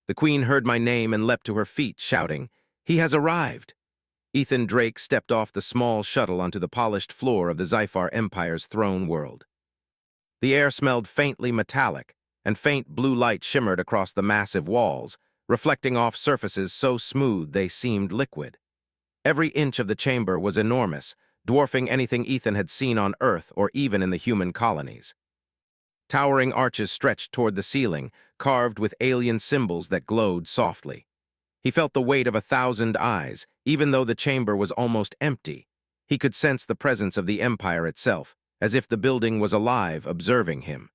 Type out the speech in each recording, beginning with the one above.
The queen heard my name and leapt to her feet, shouting, "He has arrived!" Ethan Drake stepped off the small shuttle onto the polished floor of the Sci-Fi Empire's throne world. The air smelled faintly metallic, and faint blue light shimmered across the massive walls, reflecting off surfaces so smooth they seemed liquid. Every inch of the chamber was enormous, dwarfing anything Ethan had seen on Earth or even in the human colonies. Towering arches stretched toward the ceiling, carved with alien symbols that glowed softly. He felt the weight of 1,000 eyes, even though the chamber was almost empty. He could sense the presence of the Empire itself, as if the building was alive, observing him.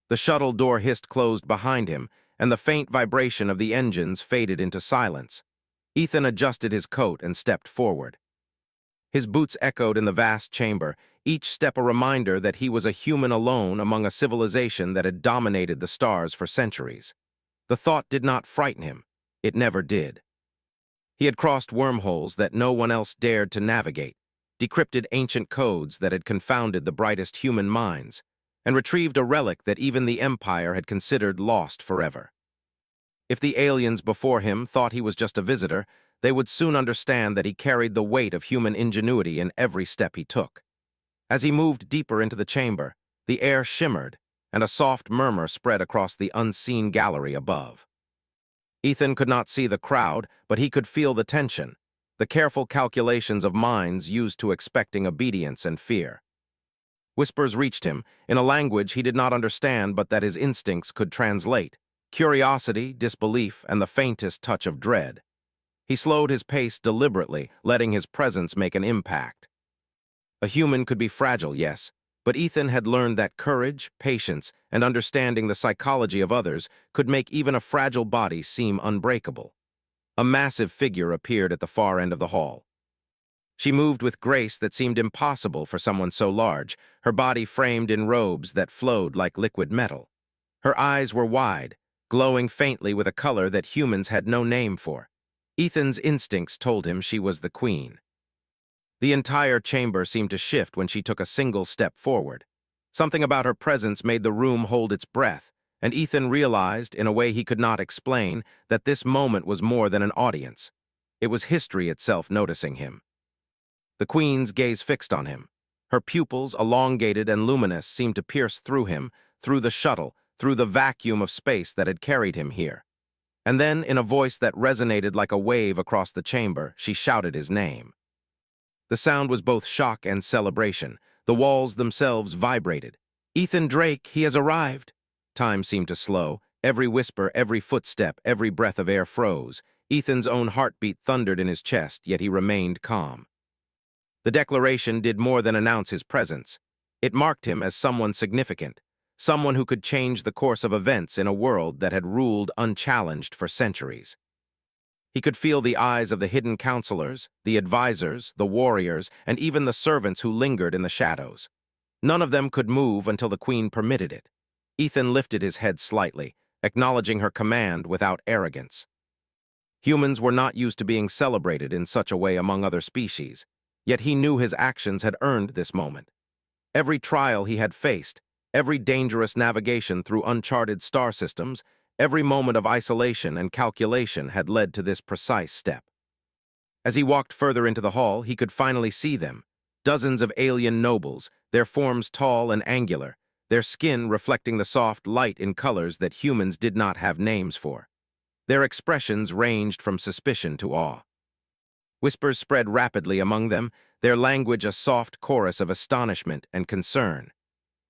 The shuttle door hissed closed behind him, and the faint vibration of the engines faded into silence. Ethan adjusted his coat and stepped forward. His boots echoed in the vast chamber, each step a reminder that he was a human alone among a civilization that had dominated the stars for centuries. The thought did not frighten him. It never did. He had crossed wormholes that no one else dared to navigate, decrypted ancient codes that had confounded the brightest human minds, and retrieved a relic that even the Empire had considered lost forever. If the aliens before him thought he was just a visitor, they would soon understand that he carried the weight of human ingenuity in every step he took. As he moved deeper into the chamber, the air shimmered, and a soft murmur spread across the unseen gallery above. Ethan could not see the crowd, but he could feel the tension, the careful calculations of minds used to expecting obedience and fear. Whispers reached him, in a language he did not understand but that his instincts could translate: curiosity, disbelief, and the faintest touch of dread. He slowed his pace deliberately, letting his presence make an impact. A human could be fragile, yes, but Ethan had learned that courage, patience, and understanding the psychology of others could make even a fragile body seem unbreakable. A massive figure appeared at the far end of the hall. She moved with grace that seemed impossible for someone so large, her body framed in robes that flowed like liquid metal. Her eyes were wide, glowing faintly with a color that humans had no name for. Ethan's instincts told him she was the queen. The entire chamber seemed to shift when she took a single step forward. Something about her presence made the room hold its breath, and Ethan realized, in a way he could not explain, that this moment was more than an audience. It was history itself noticing him. The queen's gaze fixed on him. Her pupils, elongated and luminous, seemed to pierce through him, through the shuttle, through the vacuum of space that had carried him here. And then, in a voice that resonated like a wave across the chamber, she shouted his name. The sound was both shock and celebration. The walls themselves vibrated. "Ethan Drake, he has arrived!" Time seemed to slow. Every whisper, every footstep, every breath of air froze. Ethan's own heartbeat thundered in his chest, yet he remained calm. The declaration did more than announce his presence. It marked him as someone significant, someone who could change the course of events in a world that had ruled unchallenged for centuries. He could feel the eyes of the hidden counselors, the advisors, the warriors, and even the servants who lingered in the shadows. None of them could move until the queen permitted it. Ethan lifted his head slightly, acknowledging her command without arrogance. Humans were not used to being celebrated in such a way among other species, yet he knew his actions had earned this moment. Every trial he had faced, every dangerous navigation through uncharted star systems, every moment of isolation and calculation had led to this precise step. As he walked further into the hall, he could finally see them. Dozens of alien nobles, their forms tall and angular, their skin reflecting the soft light in colors that humans did not have names for. Their expressions ranged from suspicion to awe. Whispers spread rapidly among them, their language a soft chorus of astonishment and concern.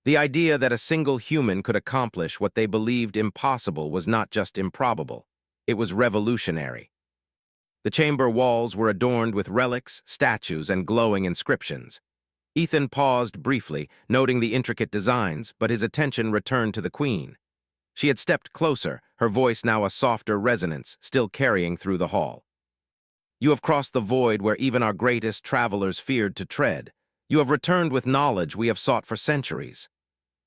The idea that a single human could accomplish what they believed impossible was not just improbable, it was revolutionary. The chamber walls were adorned with relics, statues, and glowing inscriptions. Ethan paused briefly, noting the intricate designs, but his attention returned to the queen. She had stepped closer, her voice now a softer resonance, still carrying through the hall. "You have crossed the void where even our greatest travelers feared to tread. You have returned with knowledge we have sought for centuries."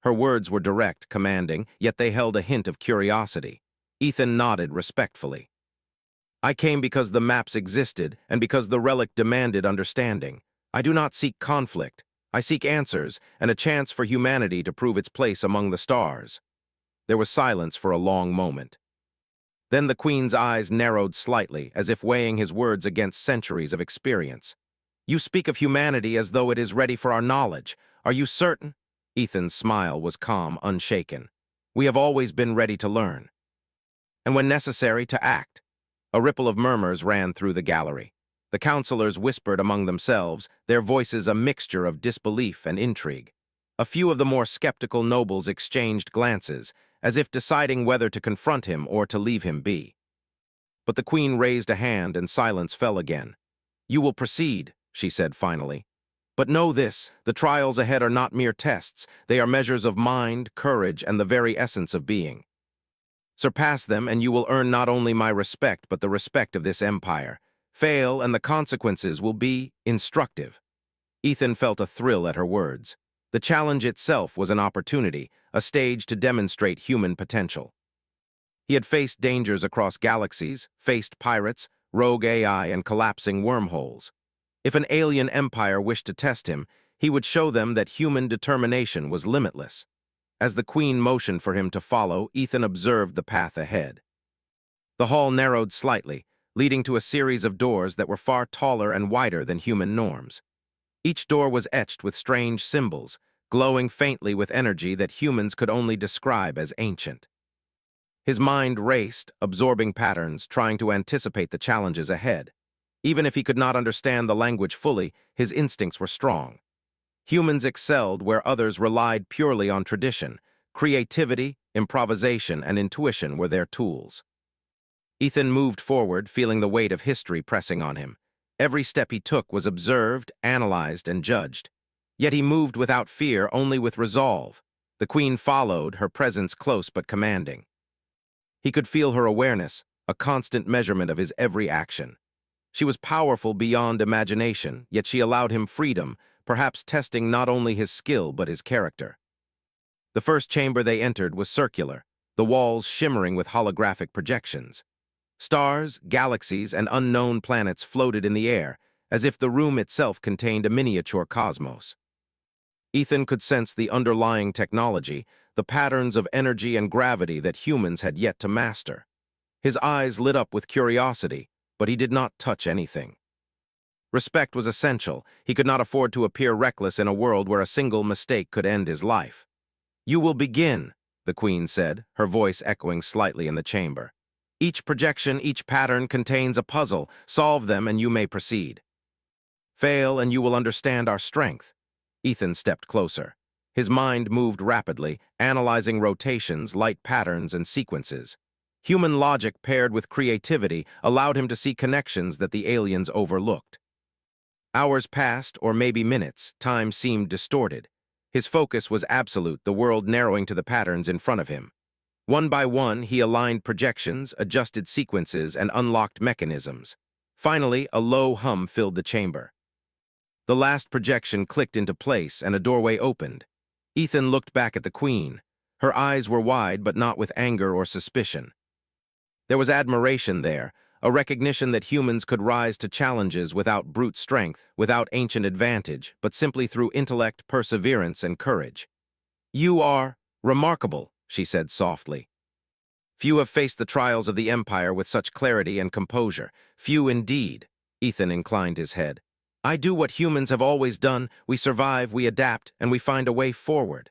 Her words were direct, commanding, yet they held a hint of curiosity. Ethan nodded respectfully. "I came because the maps existed and because the relic demanded understanding. I do not seek conflict. I seek answers and a chance for humanity to prove its place among the stars." There was silence for a long moment. Then the queen's eyes narrowed slightly, as if weighing his words against centuries of experience. "You speak of humanity as though it is ready for our knowledge. Are you certain?" Ethan's smile was calm, unshaken. "We have always been ready to learn. And when necessary, to act." A ripple of murmurs ran through the gallery. The counselors whispered among themselves, their voices a mixture of disbelief and intrigue. A few of the more skeptical nobles exchanged glances, as if deciding whether to confront him or to leave him be. But the queen raised a hand and silence fell again. "You will proceed," she said finally. "But know this, the trials ahead are not mere tests. They are measures of mind, courage, and the very essence of being. Surpass them, and you will earn not only my respect, but the respect of this empire. Fail, and the consequences will be instructive." Ethan felt a thrill at her words. The challenge itself was an opportunity, a stage to demonstrate human potential. He had faced dangers across galaxies, faced pirates, rogue AI, and collapsing wormholes. If an alien empire wished to test him, he would show them that human determination was limitless. As the queen motioned for him to follow, Ethan observed the path ahead. The hall narrowed slightly, leading to a series of doors that were far taller and wider than human norms. Each door was etched with strange symbols, glowing faintly with energy that humans could only describe as ancient. His mind raced, absorbing patterns, trying to anticipate the challenges ahead. Even if he could not understand the language fully, his instincts were strong. Humans excelled where others relied purely on tradition. Creativity, improvisation, and intuition were their tools. Ethan moved forward, feeling the weight of history pressing on him. Every step he took was observed, analyzed, and judged. Yet he moved without fear, only with resolve. The queen followed, her presence close but commanding. He could feel her awareness, a constant measurement of his every action. She was powerful beyond imagination, yet she allowed him freedom, perhaps testing not only his skill but his character. The first chamber they entered was circular, the walls shimmering with holographic projections. Stars, galaxies, and unknown planets floated in the air, as if the room itself contained a miniature cosmos. Ethan could sense the underlying technology, the patterns of energy and gravity that humans had yet to master. His eyes lit up with curiosity, but he did not touch anything. Respect was essential. He could not afford to appear reckless in a world where a single mistake could end his life. "You will begin," the queen said, her voice echoing slightly in the chamber. "Each projection, each pattern contains a puzzle. Solve them and you may proceed. Fail and you will understand our strength." Ethan stepped closer. His mind moved rapidly, analyzing rotations, light patterns, and sequences. Human logic paired with creativity allowed him to see connections that the aliens overlooked. Hours passed, or maybe minutes. Time seemed distorted. His focus was absolute, the world narrowing to the patterns in front of him. One by one, he aligned projections, adjusted sequences, and unlocked mechanisms. Finally, a low hum filled the chamber. The last projection clicked into place, and a doorway opened. Ethan looked back at the queen. Her eyes were wide, but not with anger or suspicion. There was admiration there, a recognition that humans could rise to challenges without brute strength, without ancient advantage, but simply through intellect, perseverance, and courage. "You are remarkable," she said softly. "Few have faced the trials of the Empire with such clarity and composure. Few indeed." Ethan inclined his head. "I do what humans have always done. We survive, we adapt, and we find a way forward."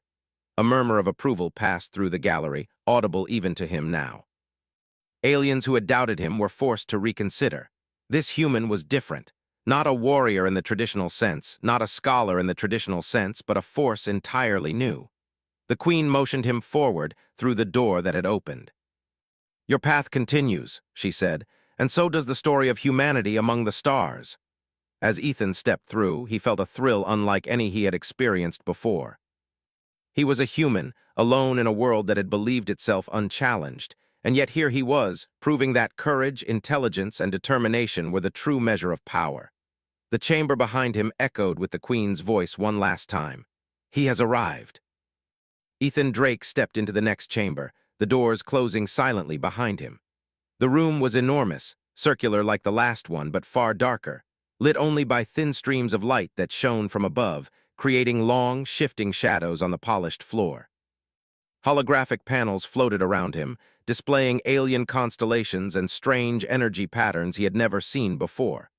A murmur of approval passed through the gallery, audible even to him now. Aliens who had doubted him were forced to reconsider. This human was different. Not a warrior in the traditional sense, not a scholar in the traditional sense, but a force entirely new. The queen motioned him forward through the door that had opened. "Your path continues," she said, "and so does the story of humanity among the stars." As Ethan stepped through, he felt a thrill unlike any he had experienced before. He was a human, alone in a world that had believed itself unchallenged, and yet here he was, proving that courage, intelligence, and determination were the true measure of power. The chamber behind him echoed with the queen's voice one last time. "He has arrived." Ethan Drake stepped into the next chamber, the doors closing silently behind him. The room was enormous, circular like the last one, but far darker, lit only by thin streams of light that shone from above, creating long, shifting shadows on the polished floor. Holographic panels floated around him, displaying alien constellations and strange energy patterns he had never seen before.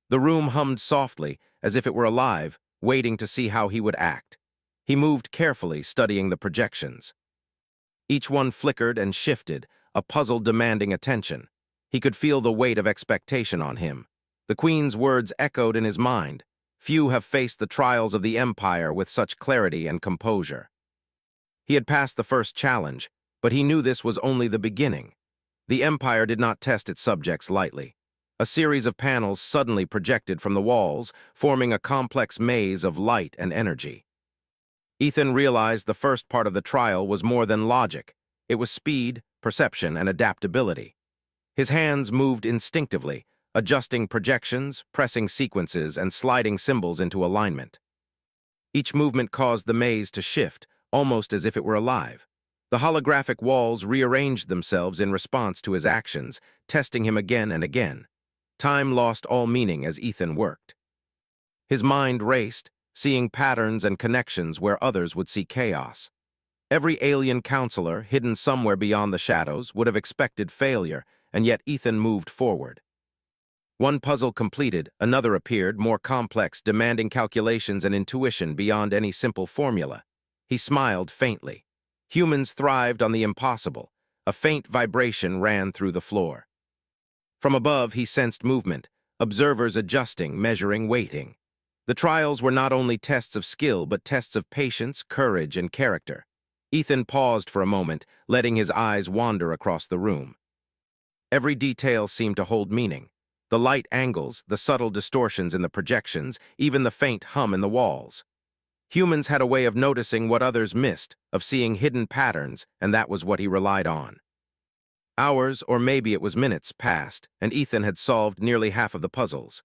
The room hummed softly, as if it were alive, waiting to see how he would act. He moved carefully, studying the projections. Each one flickered and shifted, a puzzle demanding attention. He could feel the weight of expectation on him. The Queen's words echoed in his mind. Few have faced the trials of the Empire with such clarity and composure. He had passed the first challenge, but he knew this was only the beginning. The Empire did not test its subjects lightly. A series of panels suddenly projected from the walls, forming a complex maze of light and energy. Ethan realized the first part of the trial was more than logic. It was speed, perception, and adaptability. His hands moved instinctively, adjusting projections, pressing sequences, and sliding symbols into alignment. Each movement caused the maze to shift, almost as if it were alive. The holographic walls rearranged themselves in response to his actions, testing him again and again. Time lost all meaning as Ethan worked. His mind raced, seeing patterns and connections where others would see chaos. Every alien counselor, hidden somewhere beyond the shadows, would have expected failure, and yet Ethan moved forward. One puzzle completed, another appeared, more complex, demanding calculations and intuition beyond any simple formula. He smiled faintly. Humans thrived on the impossible. A faint vibration ran through the floor. From above, he sensed movement, observers adjusting, measuring, waiting. The trials were not only tests of skill, but tests of patience, courage, and character. Ethan paused for a moment, letting his eyes wander across the room. Every detail seemed to hold meaning. The light angles, the subtle distortions in the projections, even the faint hum in the walls. Humans had a way of noticing what others missed, of seeing hidden patterns, and that was what he relied on. Hours, or maybe it was minutes, passed, and Ethan had solved nearly half of the puzzles.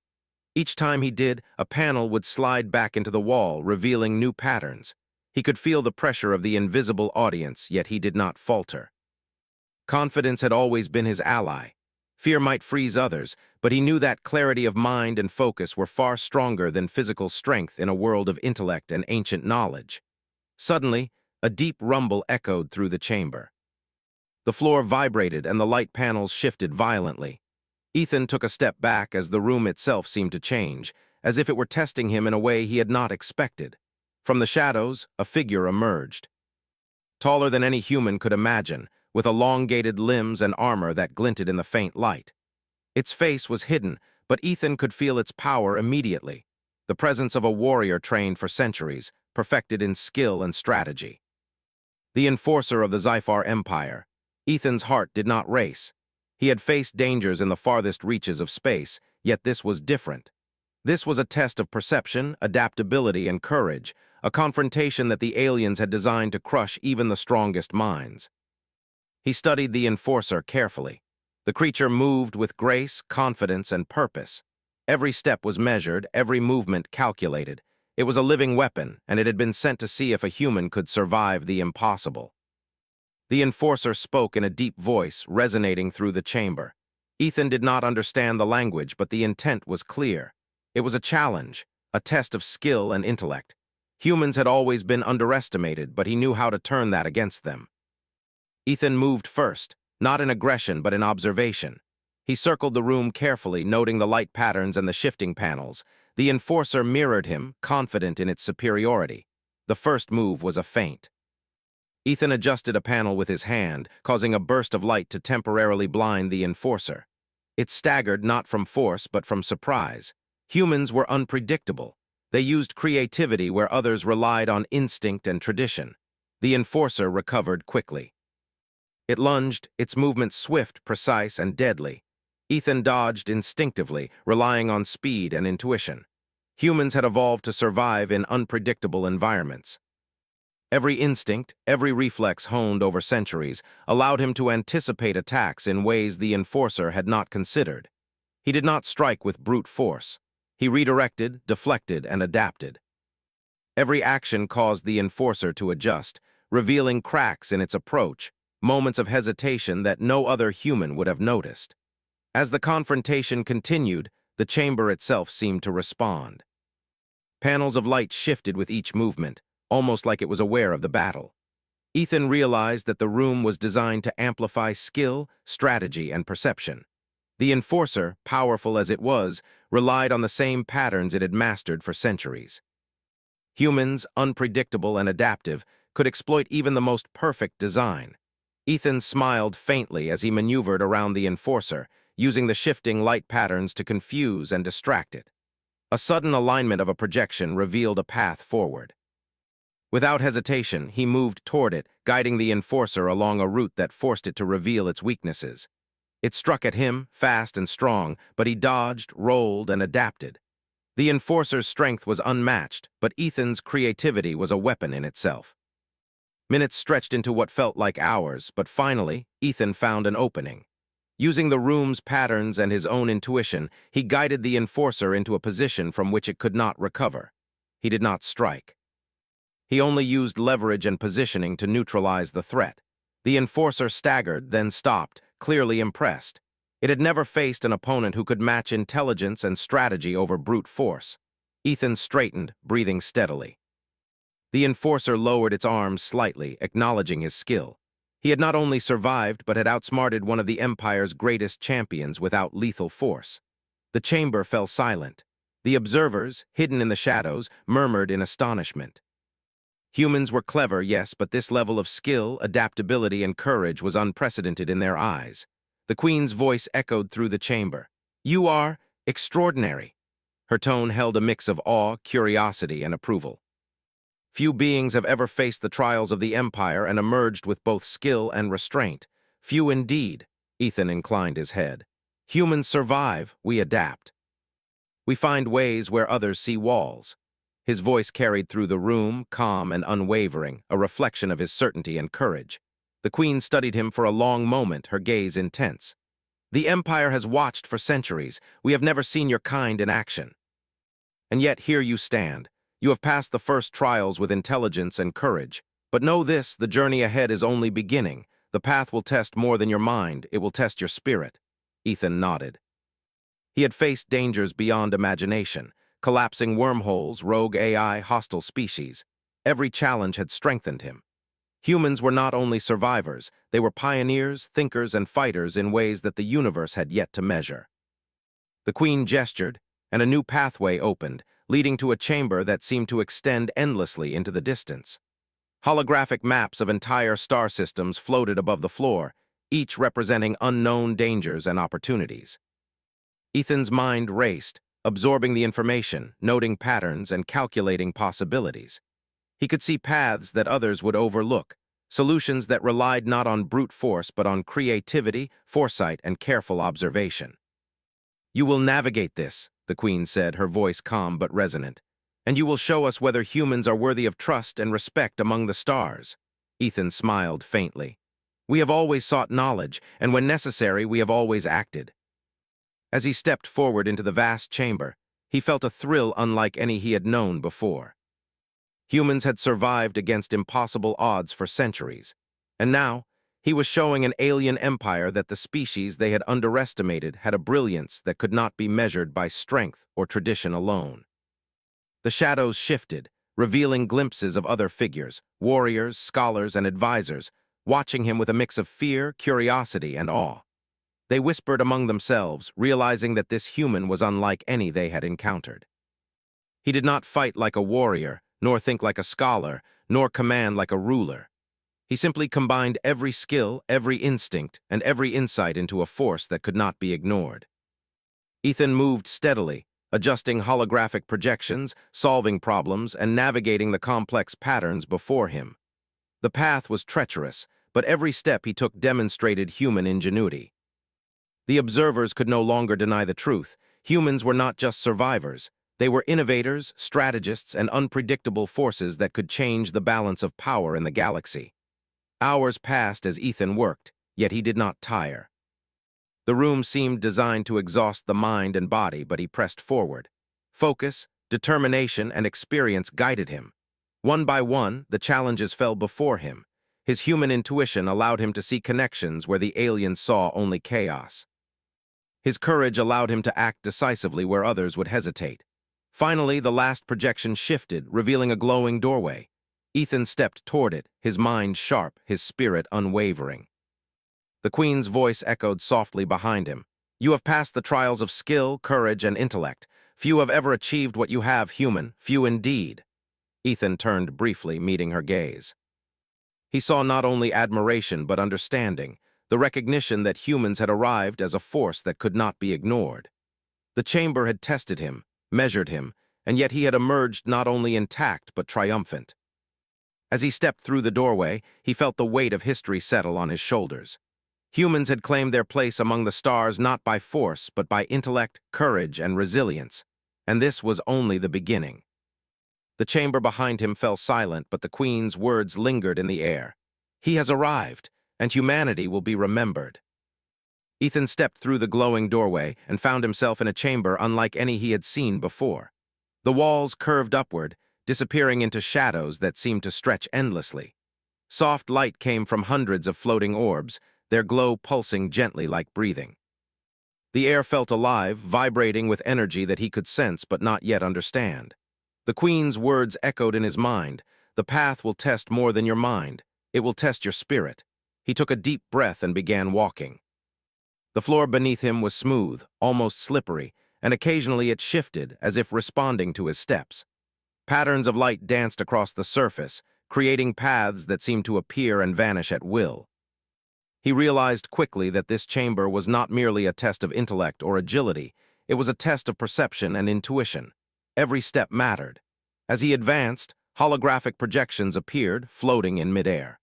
Each time he did, a panel would slide back into the wall, revealing new patterns. He could feel the pressure of the invisible audience, yet he did not falter. Confidence had always been his ally. Fear might freeze others, but he knew that clarity of mind and focus were far stronger than physical strength in a world of intellect and ancient knowledge. Suddenly, a deep rumble echoed through the chamber. The floor vibrated and the light panels shifted violently. Ethan took a step back as the room itself seemed to change, as if it were testing him in a way he had not expected. From the shadows, a figure emerged. Taller than any human could imagine, with elongated limbs and armor that glinted in the faint light. Its face was hidden, but Ethan could feel its power immediately. The presence of a warrior trained for centuries, perfected in skill and strategy. The enforcer of the Sci-Fi Empire. Ethan's heart did not race. He had faced dangers in the farthest reaches of space, yet this was different. This was a test of perception, adaptability, and courage, a confrontation that the aliens had designed to crush even the strongest minds. He studied the enforcer carefully. The creature moved with grace, confidence, and purpose. Every step was measured, every movement calculated. It was a living weapon, and it had been sent to see if a human could survive the impossible. The enforcer spoke in a deep voice, resonating through the chamber. Ethan did not understand the language, but the intent was clear. It was a challenge, a test of skill and intellect. Humans had always been underestimated, but he knew how to turn that against them. Ethan moved first, not in aggression but in observation. He circled the room carefully, noting the light patterns and the shifting panels. The enforcer mirrored him, confident in its superiority. The first move was a feint. Ethan adjusted a panel with his hand, causing a burst of light to temporarily blind the enforcer. It staggered not from force but from surprise. Humans were unpredictable. They used creativity where others relied on instinct and tradition. The enforcer recovered quickly. It lunged, its movement swift, precise, and deadly. Ethan dodged instinctively, relying on speed and intuition. Humans had evolved to survive in unpredictable environments. Every instinct, every reflex honed over centuries, allowed him to anticipate attacks in ways the enforcer had not considered. He did not strike with brute force. He redirected, deflected, and adapted. Every action caused the enforcer to adjust, revealing cracks in its approach, moments of hesitation that no other human would have noticed. As the confrontation continued, the chamber itself seemed to respond. Panels of light shifted with each movement, almost like it was aware of the battle. Ethan realized that the room was designed to amplify skill, strategy, and perception. The Enforcer, powerful as it was, relied on the same patterns it had mastered for centuries. Humans, unpredictable and adaptive, could exploit even the most perfect design. Ethan smiled faintly as he maneuvered around the Enforcer, using the shifting light patterns to confuse and distract it. A sudden alignment of a projection revealed a path forward. Without hesitation, he moved toward it, guiding the Enforcer along a route that forced it to reveal its weaknesses. It struck at him, fast and strong, but he dodged, rolled, and adapted. The Enforcer's strength was unmatched, but Ethan's creativity was a weapon in itself. Minutes stretched into what felt like hours, but finally, Ethan found an opening. Using the room's patterns and his own intuition, he guided the Enforcer into a position from which it could not recover. He did not strike. He only used leverage and positioning to neutralize the threat. The Enforcer staggered, then stopped, clearly impressed. It had never faced an opponent who could match intelligence and strategy over brute force. Ethan straightened, breathing steadily. The Enforcer lowered its arms slightly, acknowledging his skill. He had not only survived, but had outsmarted one of the Empire's greatest champions without lethal force. The chamber fell silent. The observers, hidden in the shadows, murmured in astonishment. Humans were clever, yes, but this level of skill, adaptability, and courage was unprecedented in their eyes. The Queen's voice echoed through the chamber. "You are extraordinary." Her tone held a mix of awe, curiosity, and approval. Few beings have ever faced the trials of the Empire and emerged with both skill and restraint. Few indeed. Ethan inclined his head. Humans survive, we adapt. We find ways where others see walls. His voice carried through the room, calm and unwavering, a reflection of his certainty and courage. The Queen studied him for a long moment, her gaze intense. "The Empire has watched for centuries. We have never seen your kind in action. And yet here you stand. You have passed the first trials with intelligence and courage. But know this, the journey ahead is only beginning. The path will test more than your mind, it will test your spirit." Ethan nodded. He had faced dangers beyond imagination. Collapsing wormholes, rogue AI, hostile species. Every challenge had strengthened him. Humans were not only survivors, they were pioneers, thinkers, and fighters in ways that the universe had yet to measure. The Queen gestured, and a new pathway opened, leading to a chamber that seemed to extend endlessly into the distance. Holographic maps of entire star systems floated above the floor, each representing unknown dangers and opportunities. Ethan's mind raced, absorbing the information, noting patterns, and calculating possibilities. He could see paths that others would overlook, solutions that relied not on brute force but on creativity, foresight, and careful observation. "You will navigate this," the Queen said, her voice calm but resonant, "and you will show us whether humans are worthy of trust and respect among the stars." Ethan smiled faintly. "We have always sought knowledge, and when necessary, we have always acted." As he stepped forward into the vast chamber, he felt a thrill unlike any he had known before. Humans had survived against impossible odds for centuries, and now he was showing an alien empire that the species they had underestimated had a brilliance that could not be measured by strength or tradition alone. The shadows shifted, revealing glimpses of other figures, warriors, scholars, and advisors, watching him with a mix of fear, curiosity, and awe. They whispered among themselves, realizing that this human was unlike any they had encountered. He did not fight like a warrior, nor think like a scholar, nor command like a ruler. He simply combined every skill, every instinct, and every insight into a force that could not be ignored. Ethan moved steadily, adjusting holographic projections, solving problems, and navigating the complex patterns before him. The path was treacherous, but every step he took demonstrated human ingenuity. The observers could no longer deny the truth. Humans were not just survivors. They were innovators, strategists, and unpredictable forces that could change the balance of power in the galaxy. Hours passed as Ethan worked, yet he did not tire. The room seemed designed to exhaust the mind and body, but he pressed forward. Focus, determination, and experience guided him. One by one, the challenges fell before him. His human intuition allowed him to see connections where the aliens saw only chaos. His courage allowed him to act decisively where others would hesitate. Finally, the last projection shifted, revealing a glowing doorway. Ethan stepped toward it, his mind sharp, his spirit unwavering. The Queen's voice echoed softly behind him. "You have passed the trials of skill, courage, and intellect. Few have ever achieved what you have, human, few indeed." Ethan turned briefly, meeting her gaze. He saw not only admiration but understanding, the recognition that humans had arrived as a force that could not be ignored. The chamber had tested him, measured him, and yet he had emerged not only intact but triumphant. As he stepped through the doorway, he felt the weight of history settle on his shoulders. Humans had claimed their place among the stars not by force but by intellect, courage, and resilience, and this was only the beginning. The chamber behind him fell silent, but the Queen's words lingered in the air. "He has arrived, and humanity will be remembered." Ethan stepped through the glowing doorway and found himself in a chamber unlike any he had seen before. The walls curved upward, disappearing into shadows that seemed to stretch endlessly. Soft light came from hundreds of floating orbs, their glow pulsing gently like breathing. The air felt alive, vibrating with energy that he could sense but not yet understand. The Queen's words echoed in his mind. "The path will test more than your mind. It will test your spirit." He took a deep breath and began walking. The floor beneath him was smooth, almost slippery, and occasionally it shifted as if responding to his steps. Patterns of light danced across the surface, creating paths that seemed to appear and vanish at will. He realized quickly that this chamber was not merely a test of intellect or agility, it was a test of perception and intuition. Every step mattered. As he advanced, holographic projections appeared, floating in midair.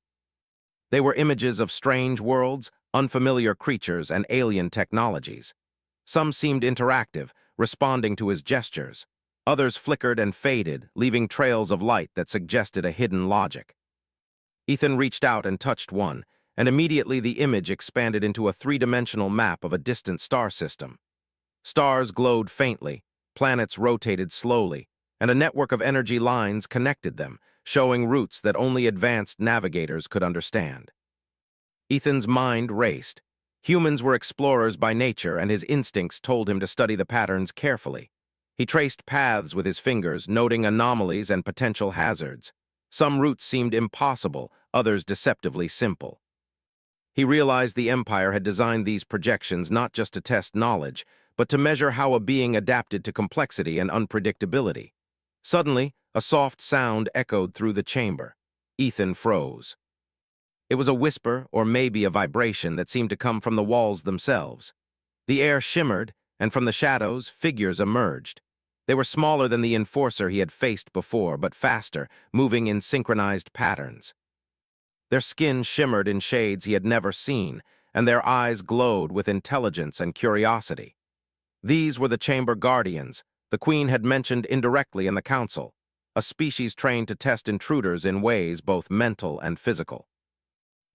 They were images of strange worlds, unfamiliar creatures, and alien technologies. Some seemed interactive, responding to his gestures. Others flickered and faded, leaving trails of light that suggested a hidden logic. Ethan reached out and touched one, and immediately the image expanded into a three-dimensional map of a distant star system. Stars glowed faintly, planets rotated slowly, and a network of energy lines connected them, showing routes that only advanced navigators could understand. Ethan's mind raced. Humans were explorers by nature, and his instincts told him to study the patterns carefully. He traced paths with his fingers, noting anomalies and potential hazards. Some routes seemed impossible, others deceptively simple. He realized the Empire had designed these projections not just to test knowledge, but to measure how a being adapted to complexity and unpredictability. Suddenly, a soft sound echoed through the chamber. Ethan froze. It was a whisper, or maybe a vibration, that seemed to come from the walls themselves. The air shimmered, and from the shadows, figures emerged. They were smaller than the enforcer he had faced before, but faster, moving in synchronized patterns. Their skin shimmered in shades he had never seen, and their eyes glowed with intelligence and curiosity. These were the Chamber Guardians, the Queen had mentioned indirectly in the Council, a species trained to test intruders in ways both mental and physical.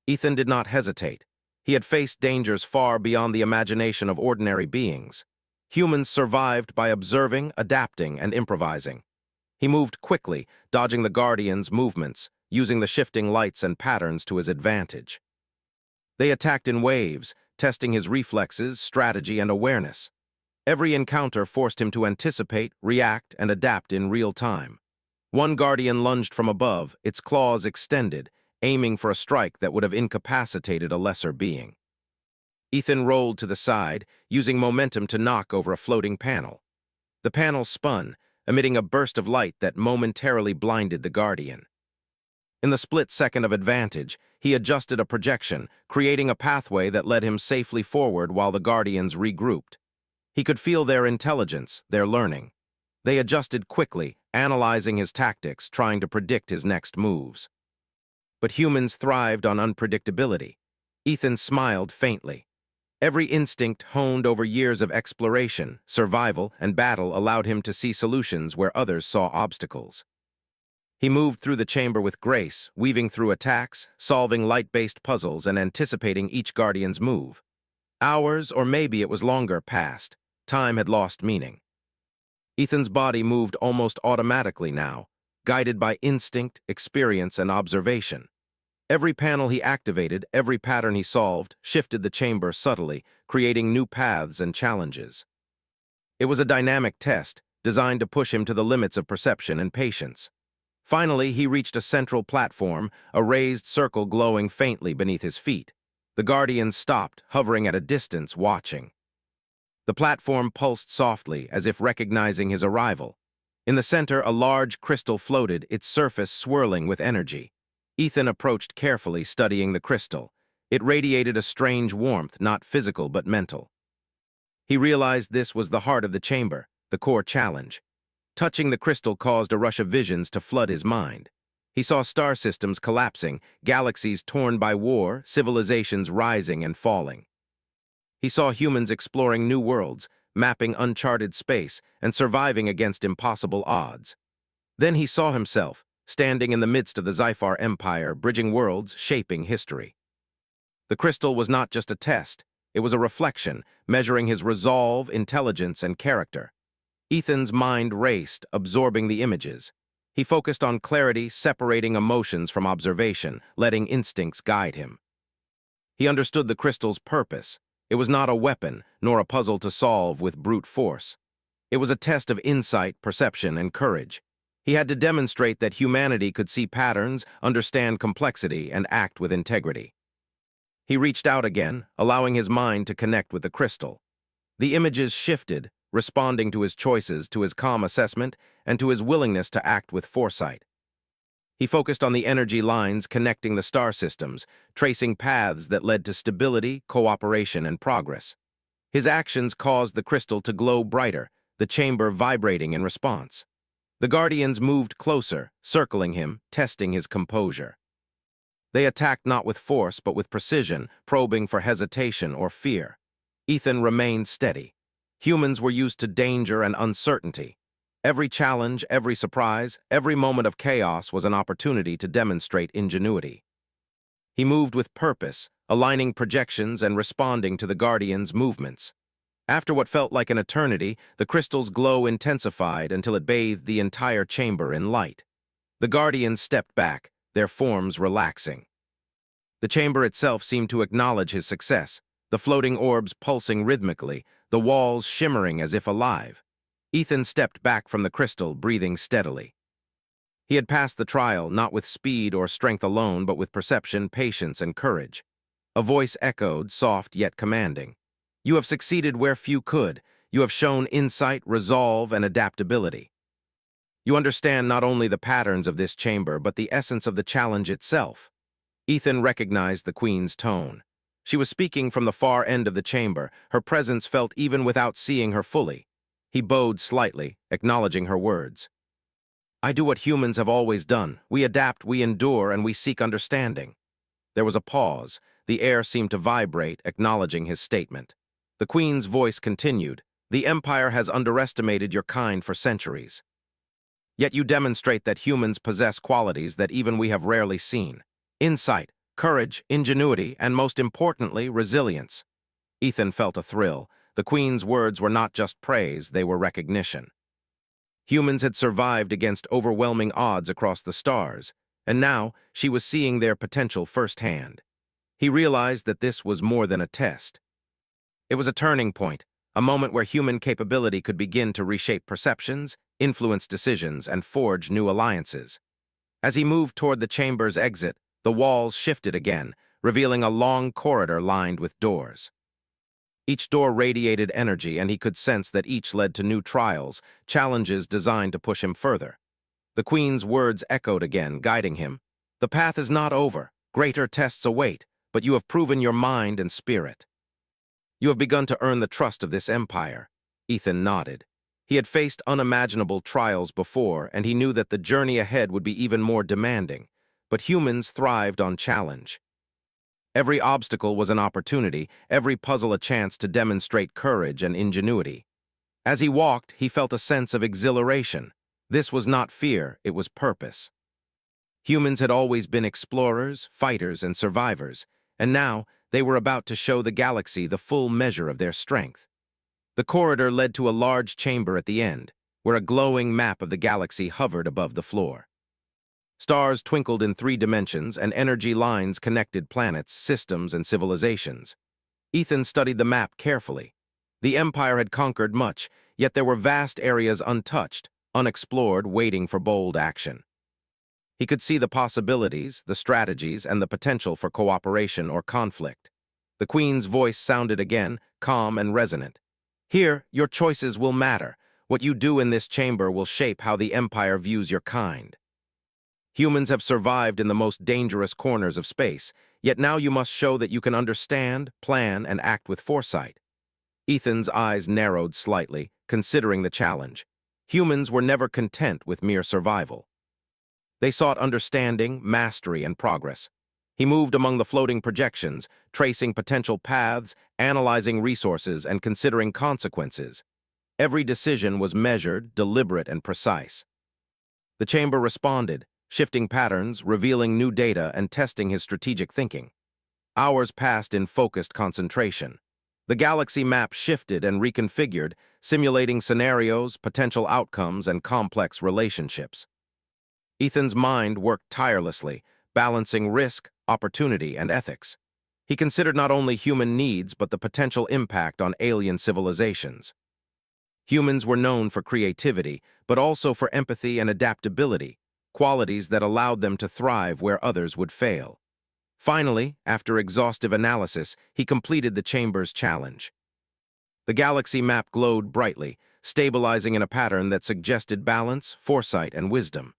Ethan did not hesitate. He had faced dangers far beyond the imagination of ordinary beings. Humans survived by observing, adapting, and improvising. He moved quickly, dodging the Guardians' movements, using the shifting lights and patterns to his advantage. They attacked in waves, testing his reflexes, strategy, and awareness. Every encounter forced him to anticipate, react, and adapt in real time. One Guardian lunged from above, its claws extended, aiming for a strike that would have incapacitated a lesser being. Ethan rolled to the side, using momentum to knock over a floating panel. The panel spun, emitting a burst of light that momentarily blinded the Guardian. In the split second of advantage, he adjusted a projection, creating a pathway that led him safely forward while the Guardians regrouped. He could feel their intelligence, their learning. They adjusted quickly, analyzing his tactics, trying to predict his next moves. But humans thrived on unpredictability. Ethan smiled faintly. Every instinct honed over years of exploration, survival, and battle allowed him to see solutions where others saw obstacles. He moved through the chamber with grace, weaving through attacks, solving light-based puzzles, and anticipating each Guardian's move. Hours, or maybe it was longer, passed. Time had lost meaning. Ethan's body moved almost automatically now, guided by instinct, experience, and observation. Every panel he activated, every pattern he solved, shifted the chamber subtly, creating new paths and challenges. It was a dynamic test, designed to push him to the limits of perception and patience. Finally, he reached a central platform, a raised circle glowing faintly beneath his feet. The Guardians stopped, hovering at a distance, watching. The platform pulsed softly, as if recognizing his arrival. In the center, a large crystal floated, its surface swirling with energy. Ethan approached carefully, studying the crystal. It radiated a strange warmth, not physical but mental. He realized this was the heart of the chamber, the core challenge. Touching the crystal caused a rush of visions to flood his mind. He saw star systems collapsing, galaxies torn by war, civilizations rising and falling. He saw humans exploring new worlds, mapping uncharted space, and surviving against impossible odds. Then he saw himself, standing in the midst of the Sci-Fi Empire, bridging worlds, shaping history. The crystal was not just a test, it was a reflection, measuring his resolve, intelligence, and character. Ethan's mind raced, absorbing the images. He focused on clarity, separating emotions from observation, letting instincts guide him. He understood the crystal's purpose. It was not a weapon, nor a puzzle to solve with brute force. It was a test of insight, perception, and courage. He had to demonstrate that humanity could see patterns, understand complexity, and act with integrity. He reached out again, allowing his mind to connect with the crystal. The images shifted, responding to his choices, to his calm assessment, and to his willingness to act with foresight. He focused on the energy lines connecting the star systems, tracing paths that led to stability, cooperation, and progress. His actions caused the crystal to glow brighter, the chamber vibrating in response. The Guardians moved closer, circling him, testing his composure. They attacked not with force, but with precision, probing for hesitation or fear. Ethan remained steady. Humans were used to danger and uncertainty. Every challenge, every surprise, every moment of chaos was an opportunity to demonstrate ingenuity. He moved with purpose, aligning projections and responding to the Guardians' movements. After what felt like an eternity, the crystal's glow intensified until it bathed the entire chamber in light. The Guardians stepped back, their forms relaxing. The chamber itself seemed to acknowledge his success, the floating orbs pulsing rhythmically, the walls shimmering as if alive. Ethan stepped back from the crystal, breathing steadily. He had passed the trial, not with speed or strength alone, but with perception, patience, and courage. A voice echoed, soft yet commanding. "You have succeeded where few could. You have shown insight, resolve, and adaptability. You understand not only the patterns of this chamber, but the essence of the challenge itself." Ethan recognized the Queen's tone. She was speaking from the far end of the chamber, her presence felt even without seeing her fully. He bowed slightly, acknowledging her words. "I do what humans have always done. We adapt, we endure, and we seek understanding." There was a pause. The air seemed to vibrate, acknowledging his statement. The Queen's voice continued. "The Empire has underestimated your kind for centuries. Yet you demonstrate that humans possess qualities that even we have rarely seen. Insight, courage, ingenuity, and most importantly, resilience." Ethan felt a thrill. The Queen's words were not just praise, they were recognition. Humans had survived against overwhelming odds across the stars, and now she was seeing their potential firsthand. He realized that this was more than a test. It was a turning point, a moment where human capability could begin to reshape perceptions, influence decisions, and forge new alliances. As he moved toward the chamber's exit, the walls shifted again, revealing a long corridor lined with doors. Each door radiated energy, and he could sense that each led to new trials, challenges designed to push him further. The Queen's words echoed again, guiding him. "The path is not over. Greater tests await, but you have proven your mind and spirit. You have begun to earn the trust of this empire." Ethan nodded. He had faced unimaginable trials before, and he knew that the journey ahead would be even more demanding. But humans thrived on challenge. Every obstacle was an opportunity, every puzzle a chance to demonstrate courage and ingenuity. As he walked, he felt a sense of exhilaration. This was not fear, it was purpose. Humans had always been explorers, fighters, and survivors, and now they were about to show the galaxy the full measure of their strength. The corridor led to a large chamber at the end, where a glowing map of the galaxy hovered above the floor. Stars twinkled in 3 dimensions, and energy lines connected planets, systems, and civilizations. Ethan studied the map carefully. The Empire had conquered much, yet there were vast areas untouched, unexplored, waiting for bold action. He could see the possibilities, the strategies, and the potential for cooperation or conflict. The Queen's voice sounded again, calm and resonant. "Here, your choices will matter. What you do in this chamber will shape how the Empire views your kind. Humans have survived in the most dangerous corners of space, yet now you must show that you can understand, plan, and act with foresight." Ethan's eyes narrowed slightly, considering the challenge. Humans were never content with mere survival. They sought understanding, mastery, and progress. He moved among the floating projections, tracing potential paths, analyzing resources, and considering consequences. Every decision was measured, deliberate, and precise. The chamber responded, shifting patterns, revealing new data, and testing his strategic thinking. Hours passed in focused concentration. The galaxy map shifted and reconfigured, simulating scenarios, potential outcomes, and complex relationships. Ethan's mind worked tirelessly, balancing risk, opportunity, and ethics. He considered not only human needs but the potential impact on alien civilizations. Humans were known for creativity, but also for empathy and adaptability, qualities that allowed them to thrive where others would fail. Finally, after exhaustive analysis, he completed the chamber's challenge. The galaxy map glowed brightly, stabilizing in a pattern that suggested balance, foresight, and wisdom.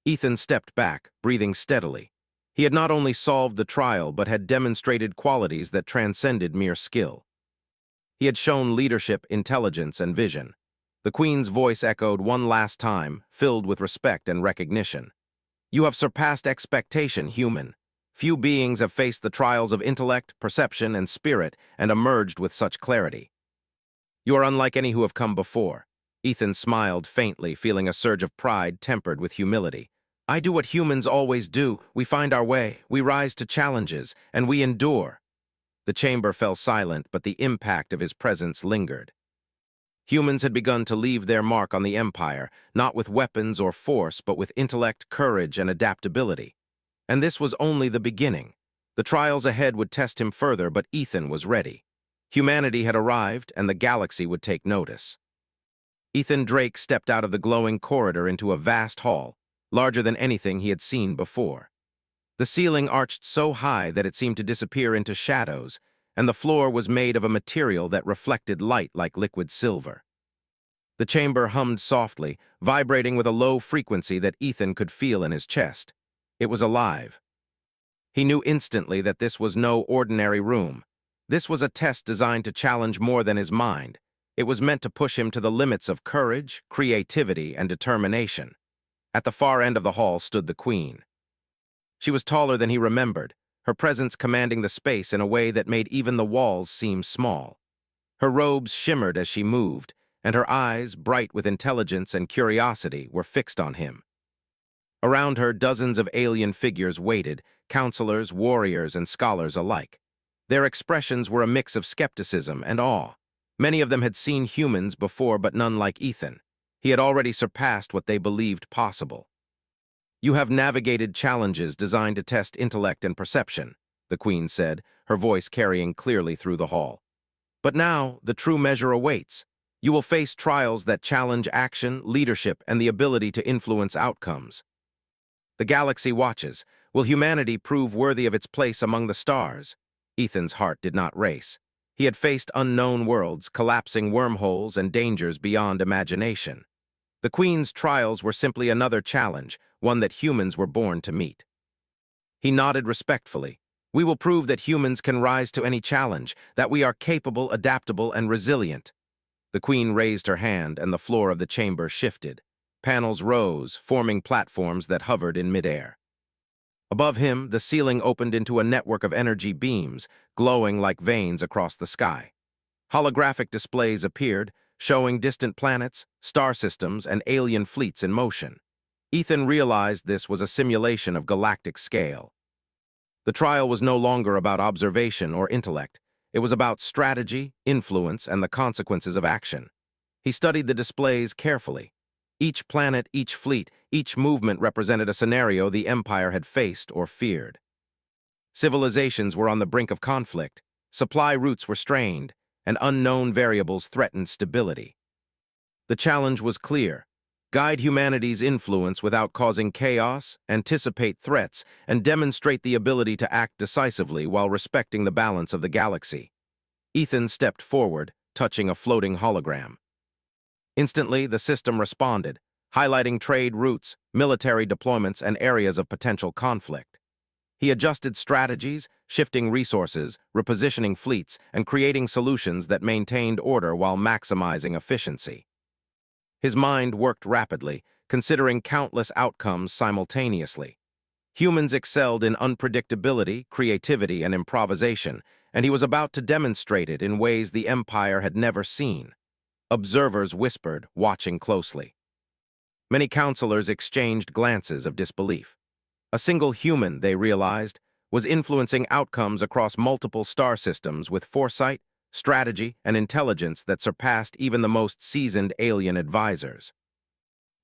Ethan stepped back, breathing steadily. He had not only solved the trial but had demonstrated qualities that transcended mere skill. He had shown leadership, intelligence, and vision. The Queen's voice echoed one last time, filled with respect and recognition. "You have surpassed expectation, human. Few beings have faced the trials of intellect, perception, and spirit and emerged with such clarity. You are unlike any who have come before." Ethan smiled faintly, feeling a surge of pride tempered with humility. "I do what humans always do. We find our way, we rise to challenges, and we endure." The chamber fell silent, but the impact of his presence lingered. Humans had begun to leave their mark on the Empire, not with weapons or force, but with intellect, courage, and adaptability. And this was only the beginning. The trials ahead would test him further, but Ethan was ready. Humanity had arrived, and the galaxy would take notice. Ethan Drake stepped out of the glowing corridor into a vast hall, larger than anything he had seen before. The ceiling arched so high that it seemed to disappear into shadows, and the floor was made of a material that reflected light like liquid silver. The chamber hummed softly, vibrating with a low frequency that Ethan could feel in his chest. It was alive. He knew instantly that this was no ordinary room. This was a test designed to challenge more than his mind. It was meant to push him to the limits of courage, creativity, and determination. At the far end of the hall stood the Queen. She was taller than he remembered, her presence commanding the space in a way that made even the walls seem small. Her robes shimmered as she moved, and her eyes, bright with intelligence and curiosity, were fixed on him. Around her, dozens of alien figures waited, counselors, warriors, and scholars alike. Their expressions were a mix of skepticism and awe. Many of them had seen humans before, but none like Ethan. He had already surpassed what they believed possible. "You have navigated challenges designed to test intellect and perception," the Queen said, her voice carrying clearly through the hall. "But now, the true measure awaits. You will face trials that challenge action, leadership, and the ability to influence outcomes. The galaxy watches. Will humanity prove worthy of its place among the stars?" Ethan's heart did not race. He had faced unknown worlds, collapsing wormholes, and dangers beyond imagination. The Queen's trials were simply another challenge, one that humans were born to meet. He nodded respectfully. "We will prove that humans can rise to any challenge, that we are capable, adaptable, and resilient." The Queen raised her hand, and the floor of the chamber shifted. Panels rose, forming platforms that hovered in midair. Above him, the ceiling opened into a network of energy beams, glowing like veins across the sky. Holographic displays appeared, showing distant planets, star systems, and alien fleets in motion. Ethan realized this was a simulation of galactic scale. The trial was no longer about observation or intellect. It was about strategy, influence, and the consequences of action. He studied the displays carefully. Each planet, each fleet, each movement represented a scenario the Empire had faced or feared. Civilizations were on the brink of conflict, supply routes were strained, and unknown variables threatened stability. The challenge was clear. guide humanity's influence without causing chaos, anticipate threats, and demonstrate the ability to act decisively while respecting the balance of the galaxy. Ethan stepped forward, touching a floating hologram. Instantly, the system responded, highlighting trade routes, military deployments, and areas of potential conflict. He adjusted strategies, shifting resources, repositioning fleets, and creating solutions that maintained order while maximizing efficiency. His mind worked rapidly, considering countless outcomes simultaneously. Humans excelled in unpredictability, creativity, and improvisation, and he was about to demonstrate it in ways the Empire had never seen. Observers whispered, watching closely. Many counselors exchanged glances of disbelief. A single human, they realized, was influencing outcomes across multiple star systems with foresight, strategy, and intelligence that surpassed even the most seasoned alien advisors.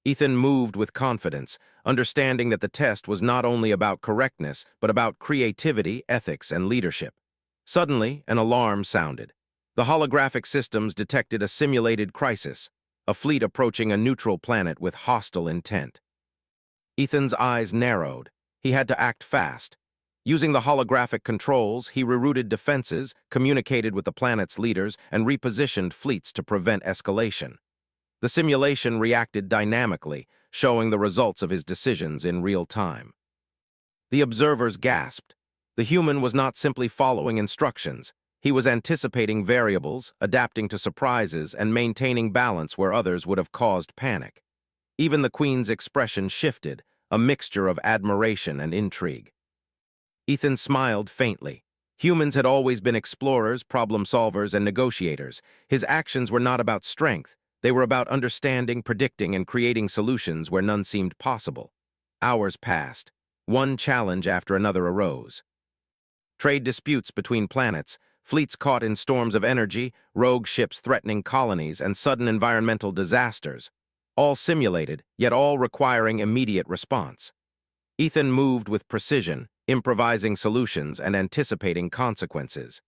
Ethan moved with confidence, understanding that the test was not only about correctness, but about creativity, ethics, and leadership. Suddenly, an alarm sounded. The holographic systems detected a simulated crisis, a fleet approaching a neutral planet with hostile intent. Ethan's eyes narrowed. He had to act fast. Using the holographic controls, he rerouted defenses, communicated with the planet's leaders, and repositioned fleets to prevent escalation. The simulation reacted dynamically, showing the results of his decisions in real time. The observers gasped. The human was not simply following instructions. He was anticipating variables, adapting to surprises, and maintaining balance where others would have caused panic. Even the Queen's expression shifted, a mixture of admiration and intrigue. Ethan smiled faintly. Humans had always been explorers, problem-solvers, and negotiators. His actions were not about strength. They were about understanding, predicting, and creating solutions where none seemed possible. Hours passed. One challenge after another arose. Trade disputes between planets, fleets caught in storms of energy, rogue ships threatening colonies, and sudden environmental disasters. All simulated, yet all requiring immediate response. Ethan moved with precision, improvising solutions and anticipating consequences.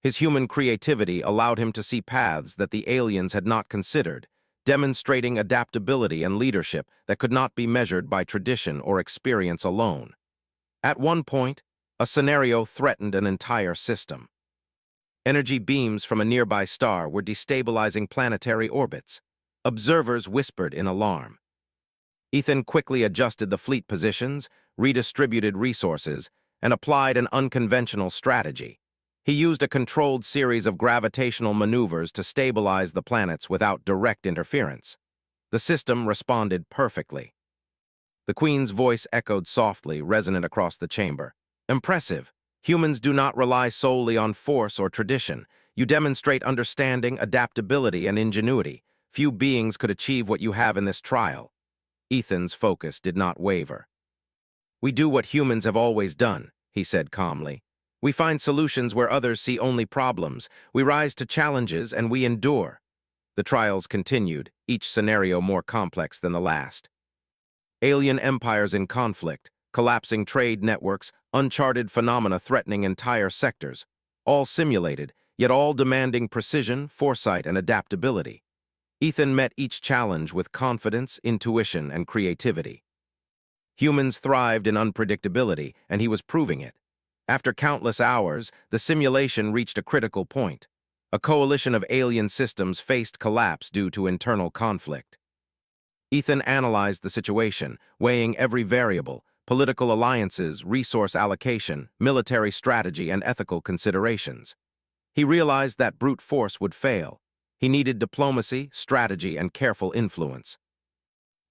His human creativity allowed him to see paths that the aliens had not considered, demonstrating adaptability and leadership that could not be measured by tradition or experience alone. At one point, a scenario threatened an entire system. Energy beams from a nearby star were destabilizing planetary orbits. Observers whispered in alarm. Ethan quickly adjusted the fleet positions, redistributed resources, and applied an unconventional strategy. He used a controlled series of gravitational maneuvers to stabilize the planets without direct interference. The system responded perfectly. The Queen's voice echoed softly, resonant across the chamber. Impressive. Humans do not rely solely on force or tradition. You demonstrate understanding, adaptability, and ingenuity. Few beings could achieve what you have in this trial. Ethan's focus did not waver. We do what humans have always done, he said calmly. We find solutions where others see only problems. We rise to challenges and we endure. The trials continued, each scenario more complex than the last. Alien empires in conflict, collapsing trade networks, uncharted phenomena threatening entire sectors, all simulated, yet all demanding precision, foresight, and adaptability. Ethan met each challenge with confidence, intuition, and creativity. Humans thrived in unpredictability, and he was proving it. After countless hours, the simulation reached a critical point. A coalition of alien systems faced collapse due to internal conflict. Ethan analyzed the situation, weighing every variable: political alliances, resource allocation, military strategy, and ethical considerations. He realized that brute force would fail. He needed diplomacy, strategy, and careful influence.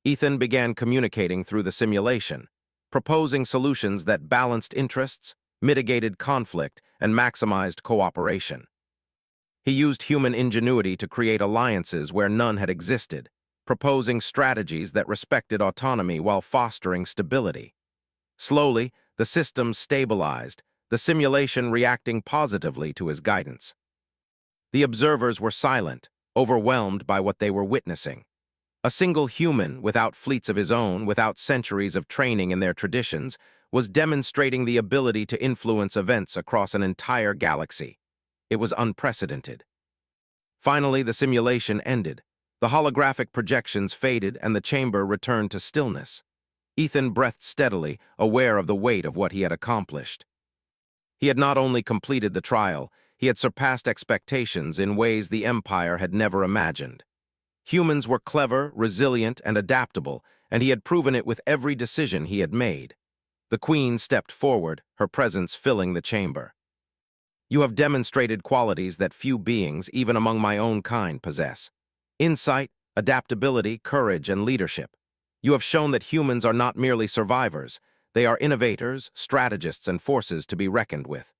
Ethan began communicating through the simulation, proposing solutions that balanced interests, mitigated conflict, and maximized cooperation. He used human ingenuity to create alliances where none had existed, proposing strategies that respected autonomy while fostering stability. Slowly, the systems stabilized, the simulation reacting positively to his guidance. The observers were silent, overwhelmed by what they were witnessing. A single human, without fleets of his own, without centuries of training in their traditions, was demonstrating the ability to influence events across an entire galaxy. It was unprecedented. Finally, the simulation ended. The holographic projections faded and the chamber returned to stillness. Ethan breathed steadily, aware of the weight of what he had accomplished. He had not only completed the trial, he had surpassed expectations in ways the Empire had never imagined. Humans were clever, resilient, and adaptable, and he had proven it with every decision he had made. The Queen stepped forward, her presence filling the chamber. You have demonstrated qualities that few beings, even among my own kind, possess. Insight, adaptability, courage, and leadership. You have shown that humans are not merely survivors, they are innovators, strategists, and forces to be reckoned with.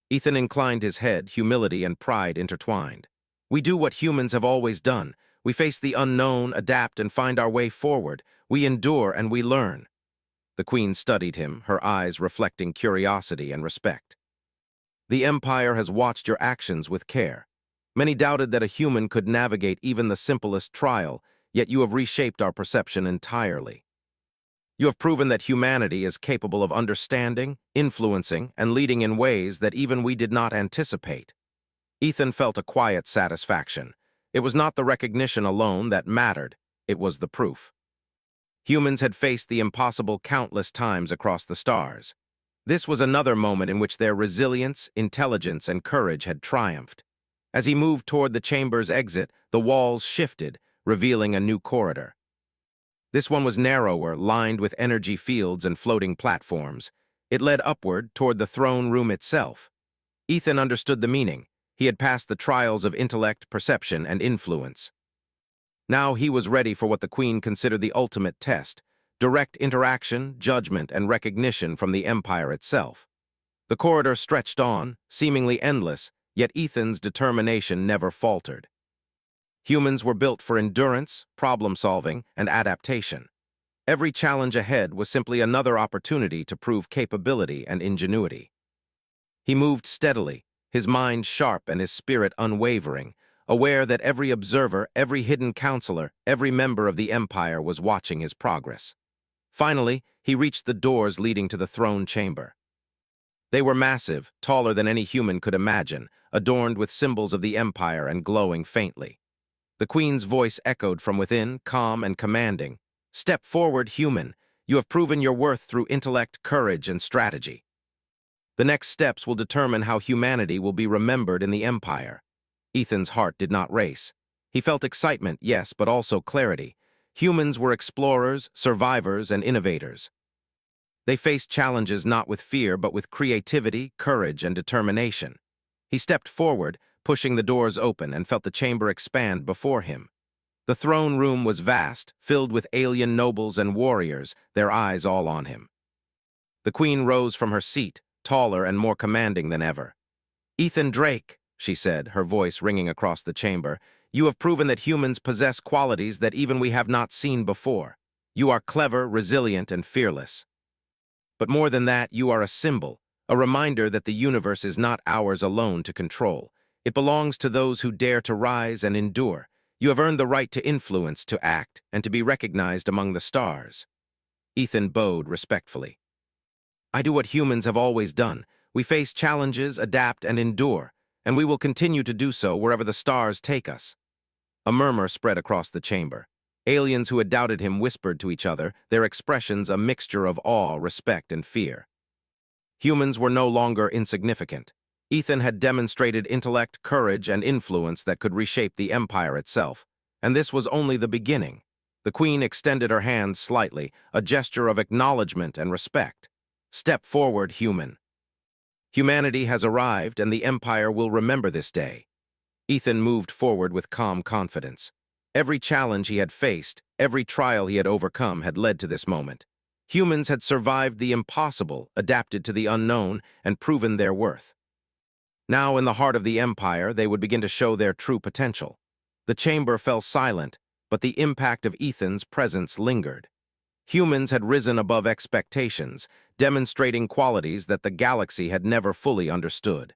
Ethan inclined his head, humility and pride intertwined. We do what humans have always done. We face the unknown, adapt, and find our way forward. We endure and we learn. The Queen studied him, her eyes reflecting curiosity and respect. The Empire has watched your actions with care. Many doubted that a human could navigate even the simplest trial, yet you have reshaped our perception entirely. You have proven that humanity is capable of understanding, influencing, and leading in ways that even we did not anticipate. Ethan felt a quiet satisfaction. It was not the recognition alone that mattered, it was the proof. Humans had faced the impossible countless times across the stars. This was another moment in which their resilience, intelligence, and courage had triumphed. As he moved toward the chamber's exit, the walls shifted, revealing a new corridor. This one was narrower, lined with energy fields and floating platforms. It led upward toward the throne room itself. Ethan understood the meaning. He had passed the trials of intellect, perception, and influence. Now he was ready for what the Queen considered the ultimate test: direct interaction, judgment, and recognition from the Empire itself. The corridor stretched on, seemingly endless, yet Ethan's determination never faltered. Humans were built for endurance, problem-solving, and adaptation. Every challenge ahead was simply another opportunity to prove capability and ingenuity. He moved steadily, his mind sharp and his spirit unwavering, aware that every observer, every hidden counselor, every member of the Empire was watching his progress. Finally, he reached the doors leading to the throne chamber. They were massive, taller than any human could imagine, adorned with symbols of the Empire and glowing faintly. The Queen's voice echoed from within, calm and commanding. "Step forward, human. You have proven your worth through intellect, courage, and strategy. The next steps will determine how humanity will be remembered in the Empire." Ethan's heart did not race. He felt excitement, yes, but also clarity. Humans were explorers, survivors, and innovators. They faced challenges not with fear, but with creativity, courage, and determination. He stepped forward, pushing the doors open, and felt the chamber expand before him. The throne room was vast, filled with alien nobles and warriors, their eyes all on him. The Queen rose from her seat, taller and more commanding than ever. "Ethan Drake," she said, her voice ringing across the chamber, "you have proven that humans possess qualities that even we have not seen before. You are clever, resilient, and fearless. But more than that, you are a symbol, a reminder that the universe is not ours alone to control. It belongs to those who dare to rise and endure. You have earned the right to influence, to act, and to be recognized among the stars." Ethan bowed respectfully. "I do what humans have always done. We face challenges, adapt, and endure, and we will continue to do so wherever the stars take us." A murmur spread across the chamber. Aliens who had doubted him whispered to each other, their expressions a mixture of awe, respect, and fear. Humans were no longer insignificant. Ethan had demonstrated intellect, courage, and influence that could reshape the Empire itself. And this was only the beginning. The Queen extended her hand slightly, a gesture of acknowledgement and respect. "Step forward, human. Humanity has arrived, and the Empire will remember this day." Ethan moved forward with calm confidence. Every challenge he had faced, every trial he had overcome had led to this moment. Humans had survived the impossible, adapted to the unknown, and proven their worth. Now, in the heart of the Empire, they would begin to show their true potential. The chamber fell silent, but the impact of Ethan's presence lingered. Humans had risen above expectations, demonstrating qualities that the galaxy had never fully understood.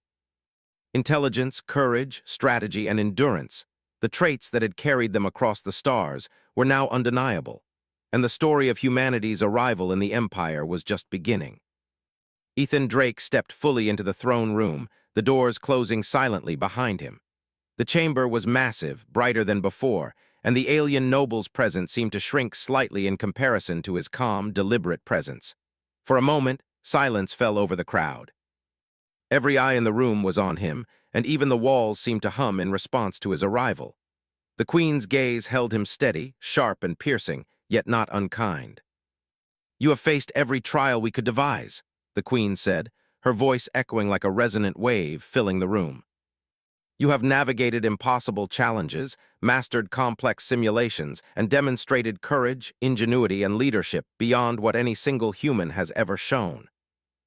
Intelligence, courage, strategy, and endurance, the traits that had carried them across the stars, were now undeniable, and the story of humanity's arrival in the Empire was just beginning. Ethan Drake stepped fully into the throne room, the doors closing silently behind him. The chamber was massive, brighter than before, and the alien noble's presence seemed to shrink slightly in comparison to his calm, deliberate presence. For a moment, silence fell over the crowd. Every eye in the room was on him, and even the walls seemed to hum in response to his arrival. The Queen's gaze held him steady, sharp and piercing, yet not unkind. "You have faced every trial we could devise," the Queen said, her voice echoing like a resonant wave filling the room. "You have navigated impossible challenges, mastered complex simulations, and demonstrated courage, ingenuity, and leadership beyond what any single human has ever shown."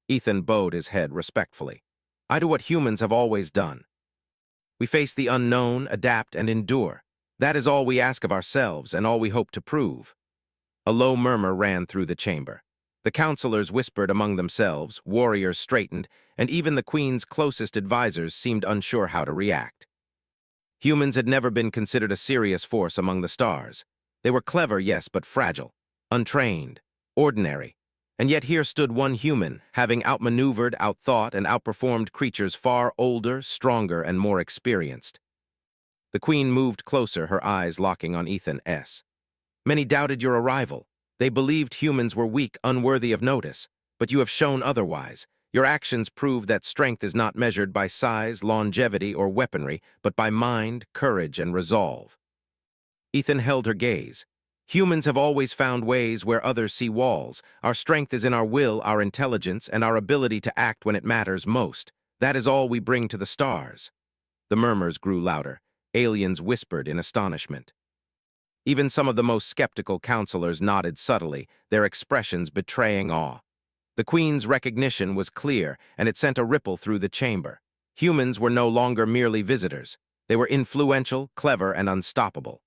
Ethan bowed his head respectfully. "I do what humans have always done. We face the unknown, adapt, and endure. That is all we ask of ourselves and all we hope to prove." A low murmur ran through the chamber. The counselors whispered among themselves, warriors straightened, and even the Queen's closest advisors seemed unsure how to react. Humans had never been considered a serious force among the stars. They were clever, yes, but fragile, untrained, ordinary. And yet here stood one human, having outmaneuvered, outthought, and outperformed creatures far older, stronger, and more experienced. The Queen moved closer, her eyes locking on Ethan S. "Many doubted your arrival. They believed humans were weak, unworthy of notice. But you have shown otherwise. Your actions prove that strength is not measured by size, longevity, or weaponry, but by mind, courage, and resolve." Ethan held her gaze. "Humans have always found ways where others see walls. Our strength is in our will, our intelligence, and our ability to act when it matters most. That is all we bring to the stars." The murmurs grew louder. Aliens whispered in astonishment. Even some of the most skeptical counselors nodded subtly, their expressions betraying awe. The Queen's recognition was clear, and it sent a ripple through the chamber. Humans were no longer merely visitors. They were influential, clever, and unstoppable.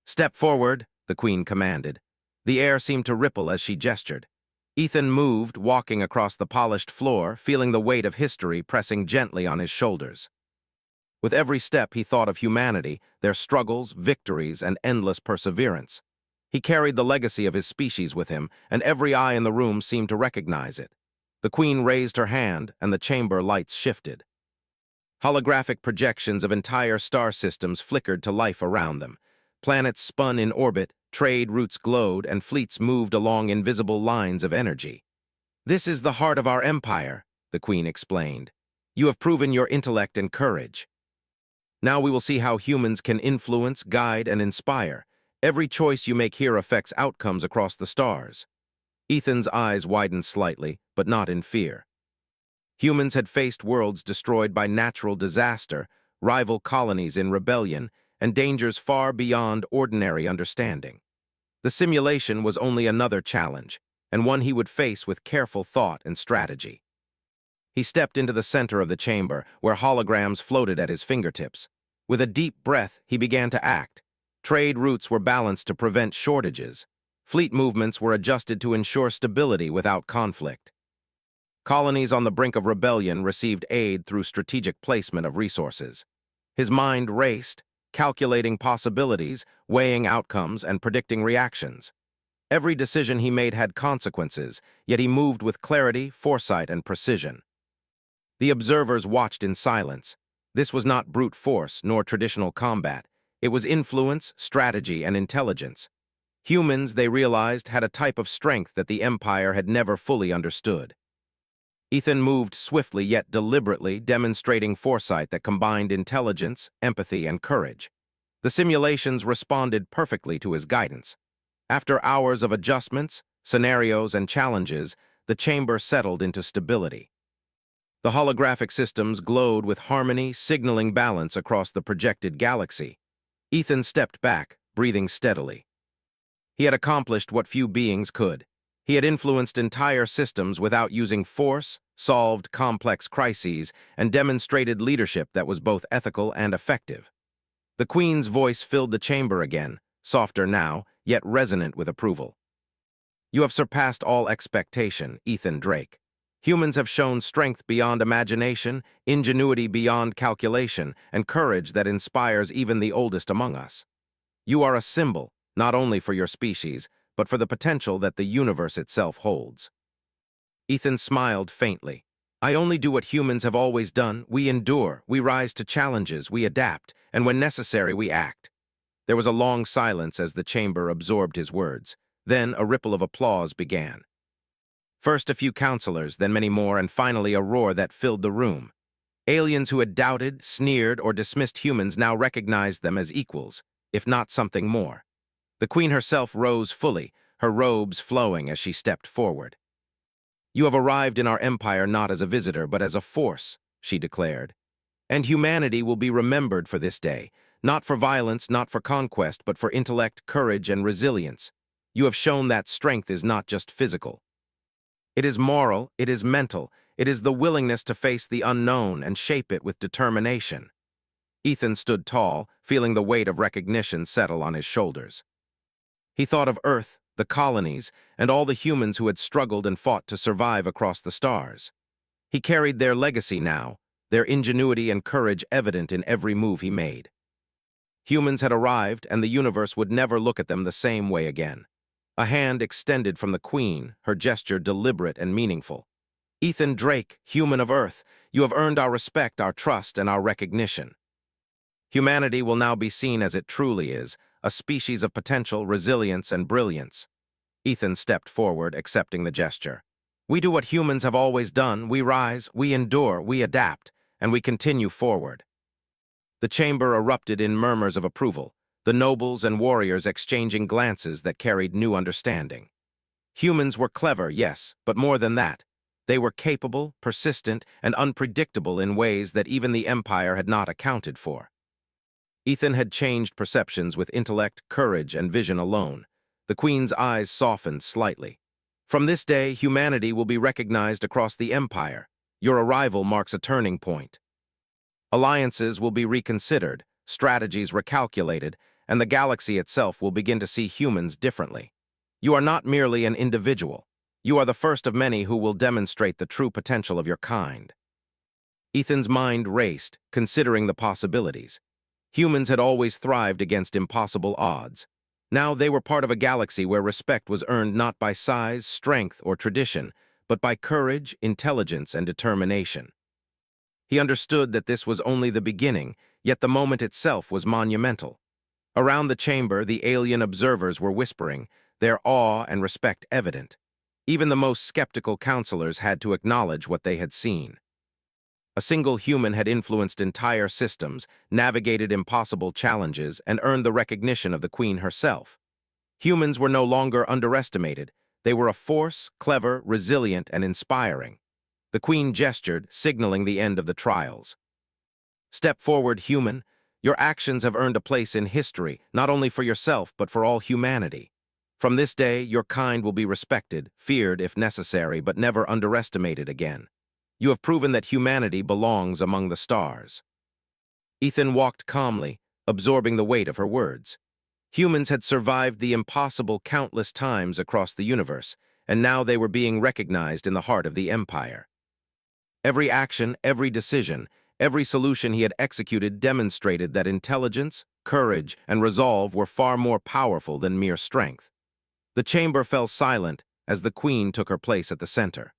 "Step forward," the Queen commanded. The air seemed to ripple as she gestured. Ethan moved, walking across the polished floor, feeling the weight of history pressing gently on his shoulders. With every step he thought of humanity, their struggles, victories, and endless perseverance. He carried the legacy of his species with him, and every eye in the room seemed to recognize it. The Queen raised her hand, and the chamber lights shifted. Holographic projections of entire star systems flickered to life around them. Planets spun in orbit, trade routes glowed, and fleets moved along invisible lines of energy. "This is the heart of our empire," the Queen explained. "You have proven your intellect and courage. Now we will see how humans can influence, guide, and inspire. Every choice you make here affects outcomes across the stars." Ethan's eyes widened slightly, but not in fear. Humans had faced worlds destroyed by natural disaster, rival colonies in rebellion, and dangers far beyond ordinary understanding. The simulation was only another challenge, and one he would face with careful thought and strategy. He stepped into the center of the chamber, where holograms floated at his fingertips. With a deep breath, he began to act. Trade routes were balanced to prevent shortages. Fleet movements were adjusted to ensure stability without conflict. Colonies on the brink of rebellion received aid through strategic placement of resources. His mind raced, calculating possibilities, weighing outcomes, and predicting reactions. Every decision he made had consequences, yet he moved with clarity, foresight, and precision. The observers watched in silence. This was not brute force nor traditional combat. It was influence, strategy, and intelligence. Humans, they realized, had a type of strength that the Empire had never fully understood. Ethan moved swiftly yet deliberately, demonstrating foresight that combined intelligence, empathy, and courage. The simulations responded perfectly to his guidance. After hours of adjustments, scenarios, and challenges, the chamber settled into stability. The holographic systems glowed with harmony, signaling balance across the projected galaxy. Ethan stepped back, breathing steadily. He had accomplished what few beings could. He had influenced entire systems without using force, solved complex crises, and demonstrated leadership that was both ethical and effective. The Queen's voice filled the chamber again, softer now, yet resonant with approval. "You have surpassed all expectation, Ethan Drake. Humans have shown strength beyond imagination, ingenuity beyond calculation, and courage that inspires even the oldest among us. You are a symbol, not only for your species, but for the potential that the universe itself holds." Ethan smiled faintly. "I only do what humans have always done. We endure, we rise to challenges, we adapt, and when necessary, we act." There was a long silence as the chamber absorbed his words. Then a ripple of applause began. First a few counselors, then many more, and finally a roar that filled the room. Aliens who had doubted, sneered, or dismissed humans now recognized them as equals, if not something more. The queen herself rose fully, her robes flowing as she stepped forward. "You have arrived in our empire not as a visitor, but as a force," she declared. "And humanity will be remembered for this day, not for violence, not for conquest, but for intellect, courage, and resilience. You have shown that strength is not just physical. It is moral, it is mental, it is the willingness to face the unknown and shape it with determination." Ethan stood tall, feeling the weight of recognition settle on his shoulders. He thought of Earth, the colonies, and all the humans who had struggled and fought to survive across the stars. He carried their legacy now, their ingenuity and courage evident in every move he made. Humans had arrived, and the universe would never look at them the same way again. A hand extended from the Queen, her gesture deliberate and meaningful. "Ethan Drake, human of Earth, you have earned our respect, our trust, and our recognition. Humanity will now be seen as it truly is, a species of potential, resilience, and brilliance." Ethan stepped forward, accepting the gesture. "We do what humans have always done. We rise, we endure, we adapt, and we continue forward." The chamber erupted in murmurs of approval, the nobles and warriors exchanging glances that carried new understanding. Humans were clever, yes, but more than that. They were capable, persistent, and unpredictable in ways that even the Empire had not accounted for. Ethan had changed perceptions with intellect, courage, and vision alone. The Queen's eyes softened slightly. "From this day, humanity will be recognized across the Empire. Your arrival marks a turning point. Alliances will be reconsidered, strategies recalculated, and the galaxy itself will begin to see humans differently. You are not merely an individual. You are the first of many who will demonstrate the true potential of your kind." Ethan's mind raced, considering the possibilities. Humans had always thrived against impossible odds. Now they were part of a galaxy where respect was earned not by size, strength, or tradition, but by courage, intelligence, and determination. He understood that this was only the beginning, yet the moment itself was monumental. Around the chamber, the alien observers were whispering, their awe and respect evident. Even the most skeptical counselors had to acknowledge what they had seen. A single human had influenced entire systems, navigated impossible challenges, and earned the recognition of the Queen herself. Humans were no longer underestimated. They were a force, clever, resilient, and inspiring. The Queen gestured, signaling the end of the trials. "Step forward, human. Your actions have earned a place in history, not only for yourself, but for all humanity. From this day, your kind will be respected, feared if necessary, but never underestimated again. You have proven that humanity belongs among the stars." Ethan walked calmly, absorbing the weight of her words. Humans had survived the impossible countless times across the universe, and now they were being recognized in the heart of the Empire. Every action, every decision, every solution he had executed demonstrated that intelligence, courage, and resolve were far more powerful than mere strength. The chamber fell silent as the Queen took her place at the center.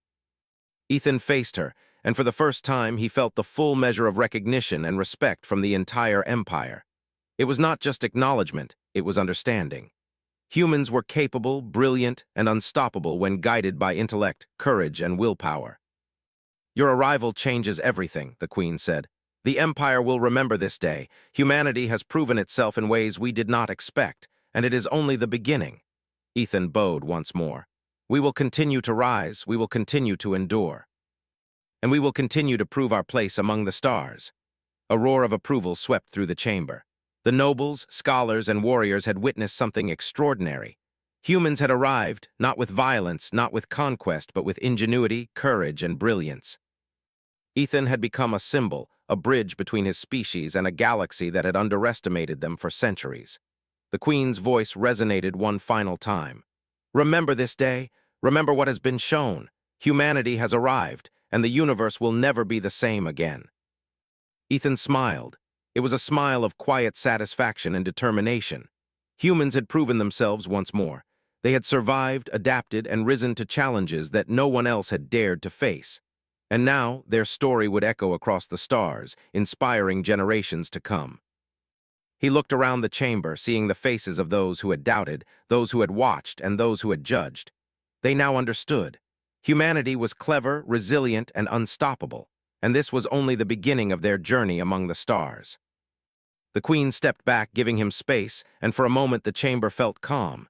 Ethan faced her, and for the first time he felt the full measure of recognition and respect from the entire Empire. It was not just acknowledgement, it was understanding. Humans were capable, brilliant, and unstoppable when guided by intellect, courage, and willpower. "Your arrival changes everything," the Queen said. "The Empire will remember this day. Humanity has proven itself in ways we did not expect, and it is only the beginning." Ethan bowed once more. "We will continue to rise, we will continue to endure. And we will continue to prove our place among the stars." A roar of approval swept through the chamber. The nobles, scholars, and warriors had witnessed something extraordinary. Humans had arrived, not with violence, not with conquest, but with ingenuity, courage, and brilliance. Ethan had become a symbol, a bridge between his species and a galaxy that had underestimated them for centuries. The Queen's voice resonated one final time. "Remember this day. Remember what has been shown. Humanity has arrived, and the universe will never be the same again." Ethan smiled. It was a smile of quiet satisfaction and determination. Humans had proven themselves once more. They had survived, adapted, and risen to challenges that no one else had dared to face. And now their story would echo across the stars, inspiring generations to come. He looked around the chamber, seeing the faces of those who had doubted, those who had watched, and those who had judged. They now understood. Humanity was clever, resilient, and unstoppable, and this was only the beginning of their journey among the stars. The Queen stepped back, giving him space, and for a moment the chamber felt calm.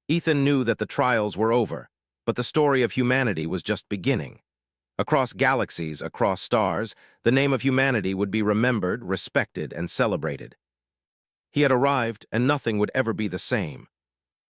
Ethan knew that the trials were over, but the story of humanity was just beginning. Across galaxies, across stars, the name of humanity would be remembered, respected, and celebrated. He had arrived, and nothing would ever be the same.